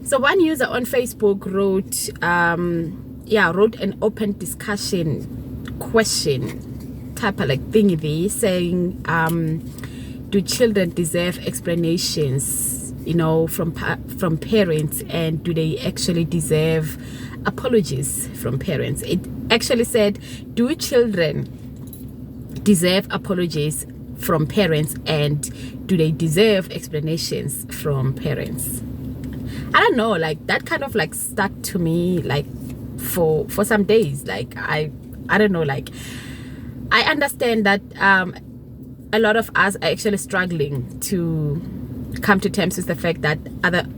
So one user on Facebook wrote an open discussion question type of like thingy there, saying do children deserve explanations, from parents, and do they actually deserve apologies from parents? It actually said, do children deserve apologies from parents, and do they deserve explanations from parents? I don't know, like that kind of like stuck to me like for some days. Like I don't know, like I understand that a lot of us are actually struggling to come to terms with the fact that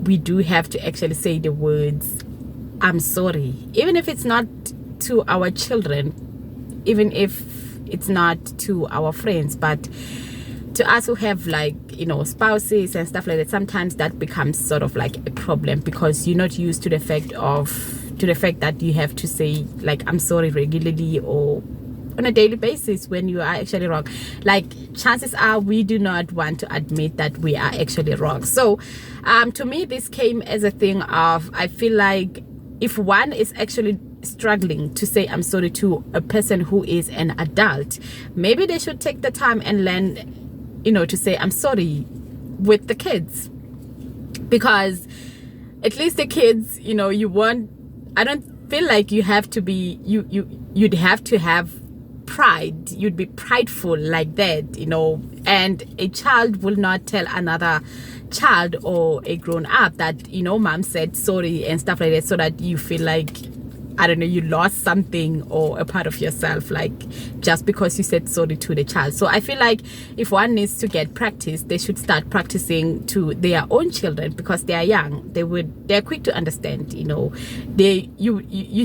we do have to actually say the words I'm sorry, even if it's not to our children, even if it's not to our friends, but to us who have like spouses and stuff like that. Sometimes that becomes sort of like a problem because you're not used to the fact that you have to say like I'm sorry regularly or on a daily basis when you are actually wrong. Like chances are we do not want to admit that we are actually wrong. So to me this came as a thing of, I feel like if one is actually struggling to say I'm sorry to a person who is an adult, maybe they should take the time and learn to say I'm sorry with the kids, because at least the kids, I don't feel like you have to be you'd have to have pride, you'd be prideful like that, and a child will not tell another child or a grown up that mom said sorry and stuff like that, so that you feel like, I don't know, you lost something or a part of yourself, like just because you said sorry to the child. So I feel like if one needs to get practice, they should start practicing to their own children, because they are young. They're quick to understand, you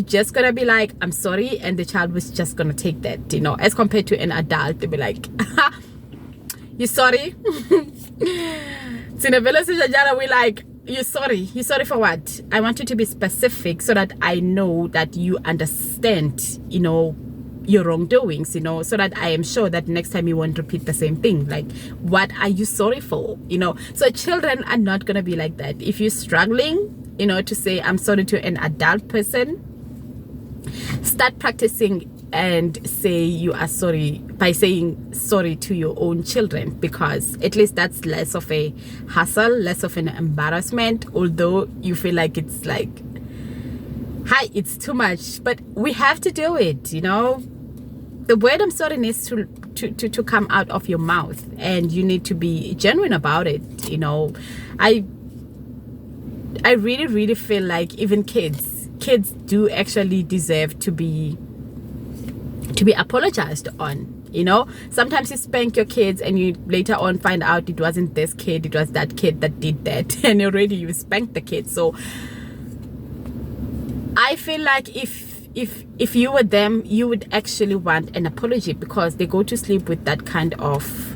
just gonna be like I'm sorry, and the child was just gonna take that, as compared to an adult. They'll be like you sorry? We like, you're sorry for what? I want you to be specific so that I know that you understand your wrongdoings, so that I am sure that next time you won't repeat the same thing. Like, what are you sorry for? So children are not gonna be like that. If you're struggling to say I'm sorry to an adult person, start practicing and say you are sorry by saying sorry to your own children, because at least that's less of a hassle, less of an embarrassment, although you feel like it's like, hi, it's too much, but we have to do it. The word I'm sorry needs to come out of your mouth, and you need to be genuine about it. I really, really feel like even kids do actually deserve to be apologized on. Sometimes you spank your kids and you later on find out it wasn't this kid, it was that kid that did that, and already you spanked the kid. So I feel like if you were them, you would actually want an apology, because they go to sleep with that kind of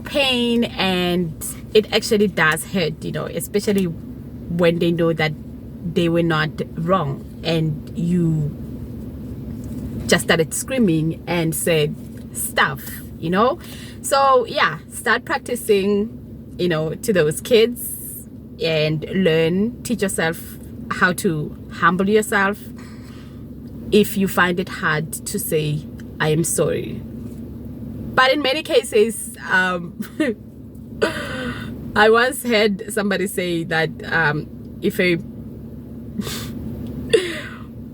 pain, and it actually does hurt, especially when they know that they were not wrong and you just started screaming and said stuff, so yeah, start practicing to those kids, and teach yourself how to humble yourself if you find it hard to say I am sorry. But in many cases, I once heard somebody say that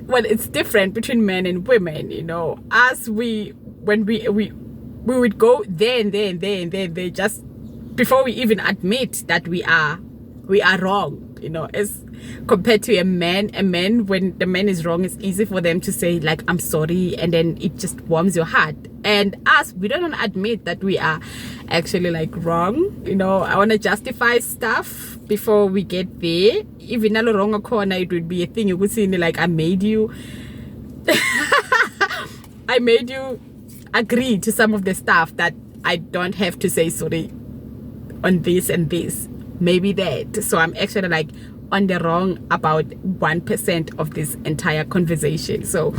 well, it's different between men and women, Us, when we would go there and they just, before we even admit that we are wrong, as compared to a man, when the man is wrong, it's easy for them to say like I'm sorry, and then it just warms your heart. And us, we don't admit that we are actually like wrong. I want to justify stuff before we get there. Even a wrong corner, it would be a thing you would see like I made you agree to some of the stuff that I don't have to say sorry on this and this, maybe that. So I'm actually like on the wrong about 1% of this entire conversation. So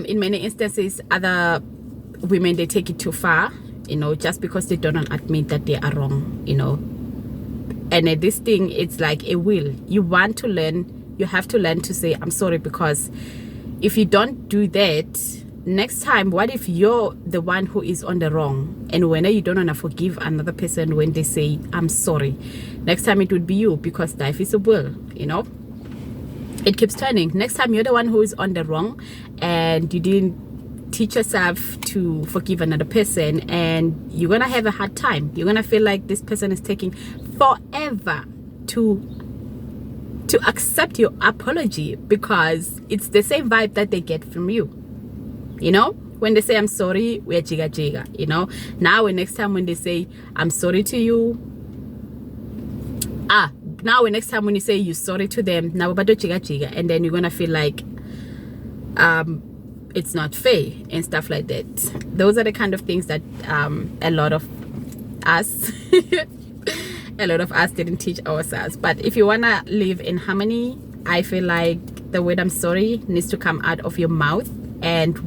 in many instances, other women, they take it too far, you know, just because they don't admit that they are wrong, you know. And this thing, it's like a will. You want to learn, you have to learn to say I'm sorry, because if you don't do that, next time, what if you're the one who is on the wrong, and when you don't want to forgive another person when they say I'm sorry, next time it would be you, because life is a will, you know. It keeps turning. Next time you're the one who is on the wrong, and you didn't teach yourself to forgive another person, and you're gonna have a hard time. You're gonna feel like this person is taking forever to accept your apology, because it's the same vibe that they get from you. You know, when they say I'm sorry, we're jiga jiga, you know. Now next time when they say I'm sorry to you, now next time when you say you're sorry to them, now but jiga jiga, and then you're gonna feel like it's not fair and stuff like that. Those are the kind of things that a lot of us didn't teach ourselves. But if you wanna live in harmony, I feel like the word I'm sorry needs to come out of your mouth, and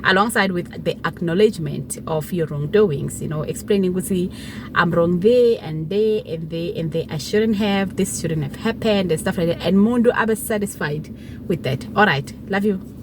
alongside with the acknowledgement of your wrongdoings, you know, explaining, we see I'm wrong there and there and there and there, I shouldn't have, this shouldn't have happened and stuff like that, and Mundo Abe satisfied with that. All right, love you.